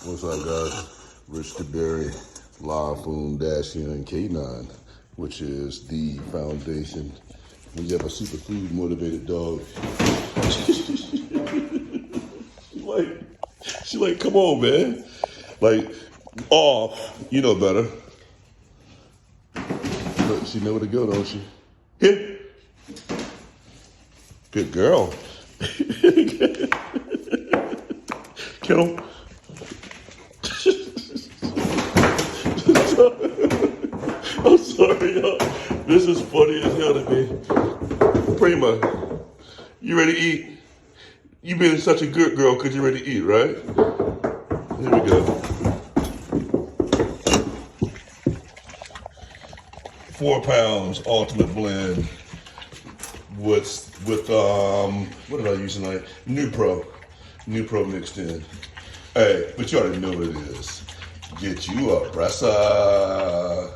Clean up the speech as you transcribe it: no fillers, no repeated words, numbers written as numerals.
What's up, guys? Rich DeBerry, live from Dashia and K9, which is the foundation. When you have a superfood motivated dog, she like, come on, man. Like, off, you know better. But she know where to go, don't she? Here. Good girl. Kennel. I'm sorry, y'all. This is funny as hell to me. Prima, you ready to eat? You being such a good girl because you ready to eat, right? Here we go. 4 pounds ultimate blend with what did I use tonight? New Pro mixed in. Hey, but you already know what it is. Get you a pressa.